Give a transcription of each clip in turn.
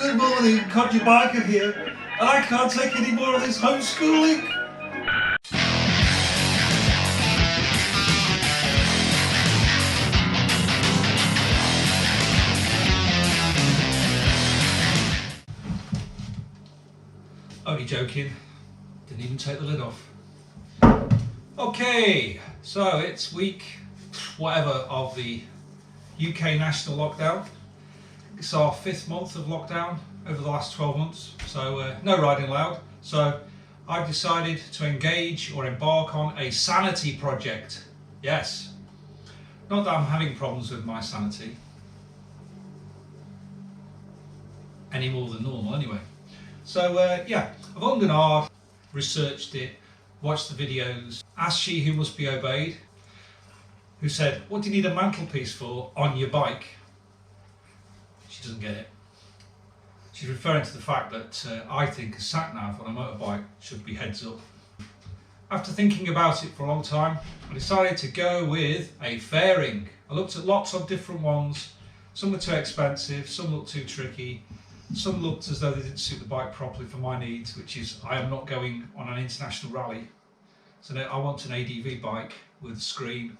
Good morning, Codger Biker here, and I can't take any more of this homeschooling. Only joking, didn't even take the lid off. Okay, so it's week whatever of the UK national lockdown. It's our 5th month of lockdown over the last 12 months, so no riding allowed. So I've decided to engage or embark on a sanity project. Yes, not that I'm having problems with my sanity, any more than normal anyway. So yeah, I've hummed and hard, researched it, watched the videos, asked she who must be obeyed, who said, what do you need a mantelpiece for on your bike? She doesn't get it. She's referring to the fact that I think a sat-nav on a motorbike should be heads up. After thinking about it for a long time, I decided to go with a fairing. I looked at lots of different ones. Some were too expensive, some looked too tricky, some looked as though they didn't suit the bike properly for my needs, which is I am not going on an international rally. So I want an ADV bike with a screen.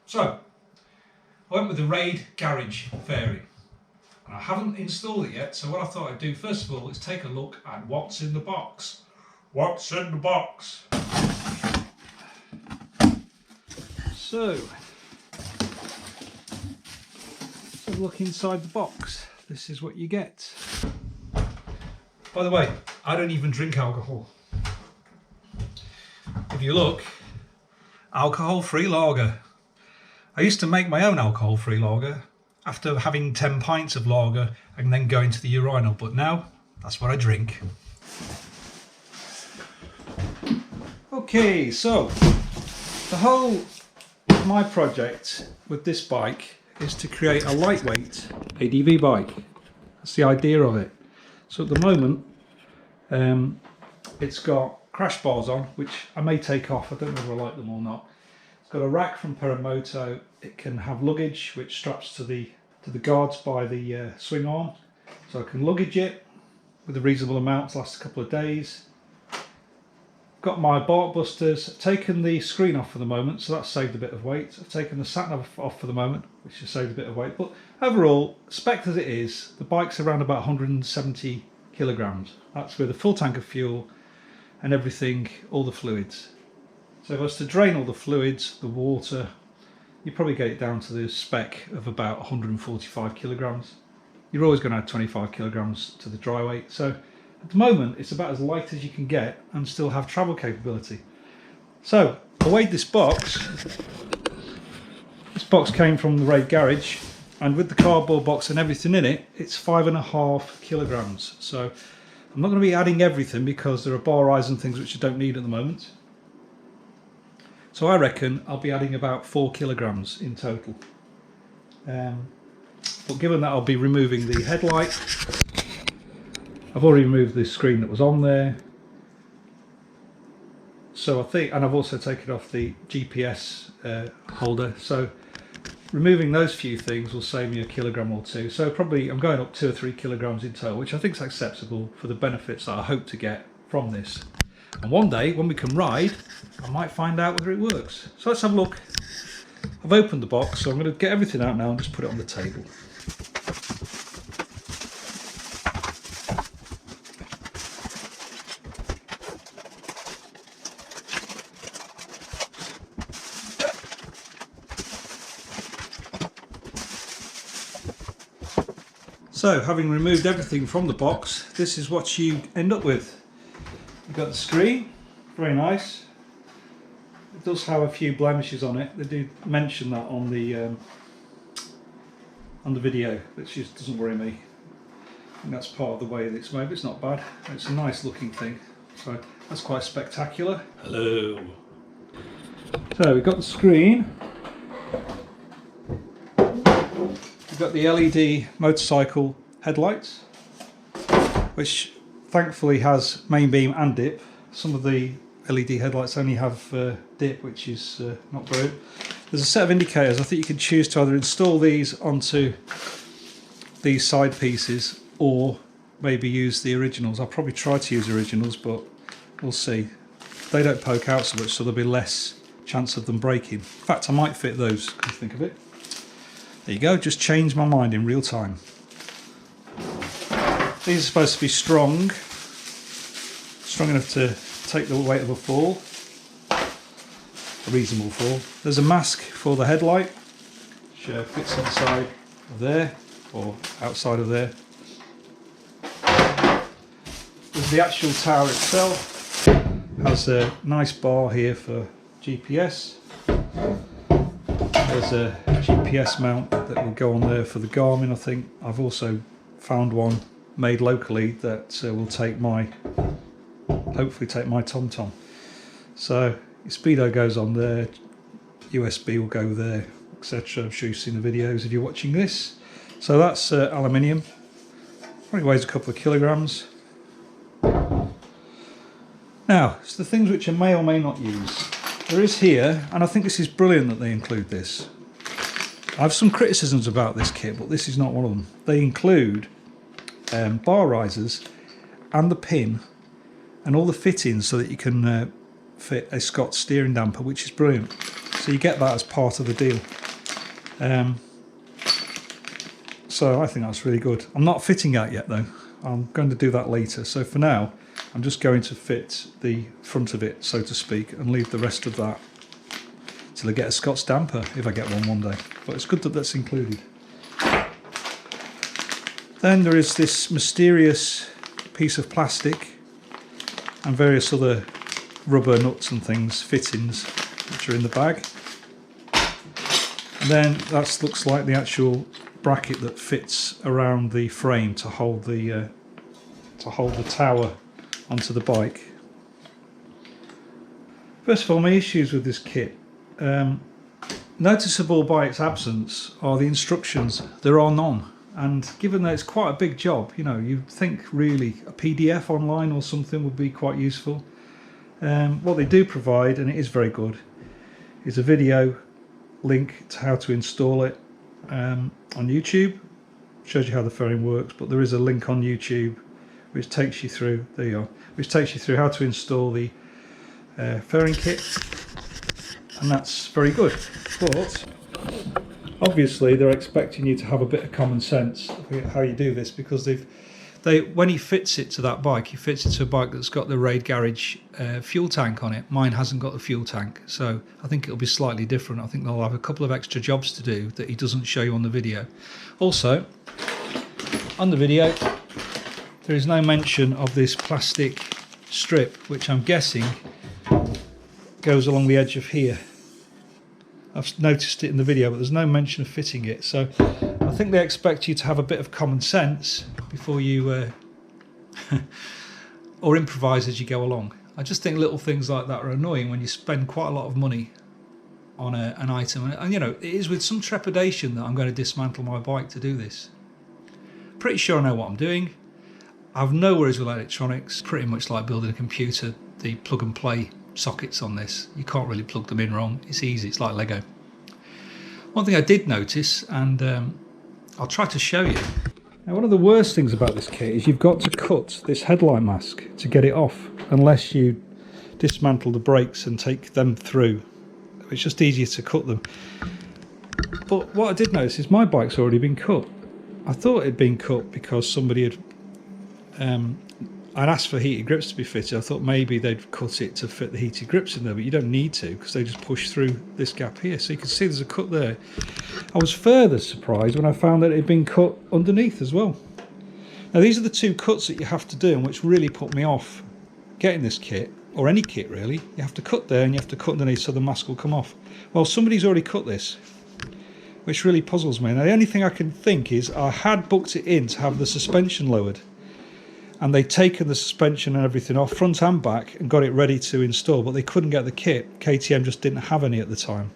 So I went with the Rade garage fairing. And I haven't installed it yet, so what I thought I'd do first of all is take a look at what's in the box. What's in the box? So, let's have a look inside the box. This is what you get. By the way, I don't even drink alcohol. If you look, alcohol-free lager. I used to make my own alcohol-free lager after having 10 pints of lager and then going to the urinal, but now that's what I drink. Okay, so the whole of my project with this bike is to create a lightweight ADV bike. That's the idea of it. So at the moment it's got crash bars on, which I may take off. I don't know whether I like them or not. It's got a rack from Paramoto. It can have luggage which straps to the guards by the swing arm, so I can luggage it with a reasonable amount to last a couple of days. Got my bark busters. I've taken the screen off for the moment, so that's saved a bit of weight. I've taken the sat nav off for the moment, which has saved a bit of weight, but overall, spec as it is, the bike's around about 170 kilograms. That's with a full tank of fuel and everything, all the fluids. So if I was to drain all the fluids, the water, you probably get it down to the spec of about 145 kilograms. You're always going to add 25 kilograms to the dry weight. So at the moment, it's about as light as you can get and still have travel capability. So I weighed this box. This box came from the Rade garage, and with the cardboard box and everything in it, it's 5.5 kilograms. So I'm not going to be adding everything because there are bar rides and things which I don't need at the moment. So I reckon I'll be adding about 4 kilograms in total. But given that I'll be removing the headlight, I've already removed the screen that was on there. So I think, and I've also taken off the GPS holder. So removing those few things will save me a kilogram or two. So probably I'm going up 2 or 3 kilograms in total, which I think is acceptable for the benefits that I hope to get from this. And one day, when we can ride, I might find out whether it works. So let's have a look. I've opened the box, so I'm going to get everything out now and just put it on the table. So, having removed everything from the box, this is what you end up with. You've got the screen, very nice. It does have a few blemishes on it. They do mention that on the video, which just doesn't worry me. I think that's part of the way that it's made, but it's not bad. It's a nice looking thing, so that's quite spectacular. Hello. So we've got the screen. We've got the LED motorcycle headlights, which thankfully has main beam and dip. Some of the LED headlights only have dip, which is not brilliant. There's a set of indicators. I think you can choose to either install these onto these side pieces or maybe use the originals. I'll probably try to use originals, but we'll see. They don't poke out so much, so there'll be less chance of them breaking. In fact, I might fit those, come to think of it. There you go, just changed my mind in real time. These are supposed to be strong enough to take the weight of a fall, a reasonable fall. There's a mask for the headlight, which fits inside of there, or outside of there. There's the actual tower itself. Has a nice bar here for GPS. There's a GPS mount that will go on there for the Garmin, I think. I've also found one made locally that will take my, hopefully take my TomTom. So your speedo goes on there, USB will go there, etc. I'm sure you've seen the videos if you're watching this. So that's aluminium. Probably weighs a couple of kilograms. Now, it's the things which I may or may not use. There is here, and I think this is brilliant that they include this. I have some criticisms about this kit, but this is not one of them. They include bar risers and the pin and all the fittings so that you can fit a Scott steering damper, which is brilliant. So you get that as part of the deal. So I think that's really good. I'm not fitting out yet though. I'm going to do that later. So for now, I'm just going to fit the front of it, so to speak, and leave the rest of that till I get a Scott's damper, if I get one day. But it's good that that's included. Then there is this mysterious piece of plastic and various other rubber nuts and things, fittings, which are in the bag. And then that looks like the actual bracket that fits around the frame to hold the tower onto the bike. First of all, my issues with this kit. Noticeable by its absence are the instructions. There are none. And given that it's quite a big job, you know, you'd think really a PDF online or something would be quite useful. What they do provide, and it is very good, is a video link to how to install it on YouTube. Shows you how the fairing works, but there is a link on YouTube which takes you through, there you are, which takes you through how to install the fairing kit, and that's very good. But obviously they're expecting you to have a bit of common sense of how you do this, because when he fits it to that bike, he fits it to a bike that's got the Rade garage fuel tank on it. Mine hasn't got the fuel tank, so I think it'll be slightly different. I think they'll have a couple of extra jobs to do that he doesn't show you on the video. Also, on the video, there is no mention of this plastic strip, which I'm guessing goes along the edge of here. I've noticed it in the video, but there's no mention of fitting it. So I think they expect you to have a bit of common sense before you or improvise as you go along. I just think little things like that are annoying when you spend quite a lot of money on an item. And you know, it is with some trepidation that I'm going to dismantle my bike to do this. Pretty sure I know what I'm doing. I've no worries with electronics. Pretty much like building a computer. The plug and play sockets on this, you can't really plug them in wrong. It's easy, it's like Lego. One thing I did notice, and I'll try to show you. Now, one of the worst things about this kit is you've got to cut this headlight mask to get it off, unless you dismantle the brakes and take them through. It's just easier to cut them. But what I did notice is my bike's already been cut. I thought it'd been cut because somebody had I'd asked for heated grips to be fitted. I thought maybe they'd cut it to fit the heated grips in there, but you don't need to, because they just push through this gap here. So you can see there's a cut there. I was further surprised when I found that it had been cut underneath as well. Now these are the two cuts that you have to do, and which really put me off getting this kit, or any kit really. You have to cut there and you have to cut underneath so the mask will come off. Well, somebody's already cut this, which really puzzles me. Now the only thing I can think is I had booked it in to have the suspension lowered, and they'd taken the suspension and everything off front and back and got it ready to install, but they couldn't get the kit. KTM just didn't have any at the time.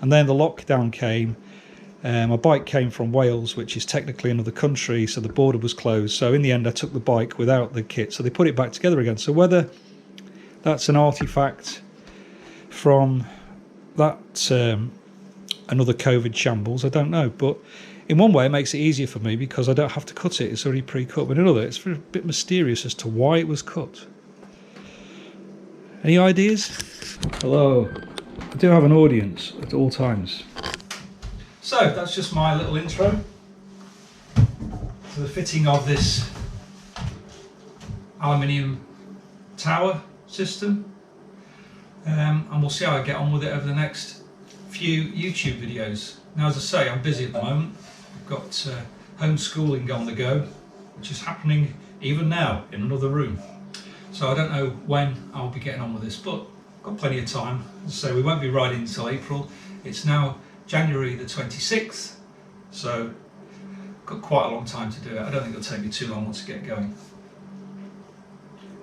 And then the lockdown came. My bike came from Wales, which is technically another country, so the border was closed. So in the end I took the bike without the kit, so they put it back together again. So whether that's an artifact from that another COVID shambles, I don't know, but In one way, it makes it easier for me because I don't have to cut it. It's already pre-cut. But in another, it's a bit mysterious as to why it was cut. Any ideas? Hello. I do have an audience at all times. So that's just my little intro to the fitting of this aluminium tower system. And we'll see how I get on with it over the next few YouTube videos. Now, as I say, I'm busy at the moment. I've got homeschooling on the go, which is happening even now in another room. So I don't know when I'll be getting on with this, but I've got plenty of time. As I say, we won't be riding until April. It's now January the 26th, so I've got quite a long time to do it. I don't think it'll take me too long once I get going.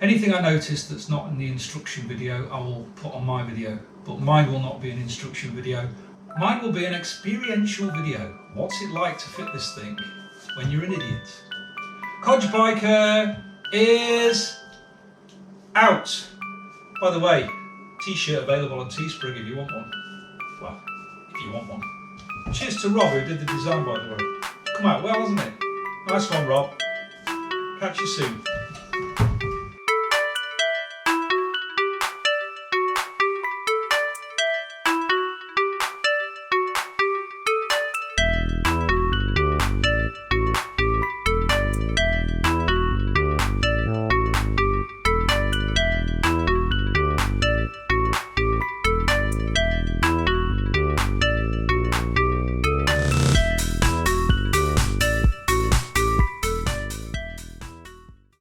Anything I notice that's not in the instruction video, I will put on my video, but mine will not be an instruction video. Mine will be an experiential video. What's it like to fit this thing when you're an idiot? Codger Biker is out. By the way, t-shirt available on Teespring if you want one. Well, if you want one. Cheers to Rob who did the design, by the way. Come out well, hasn't it? Nice one, Rob. Catch you soon.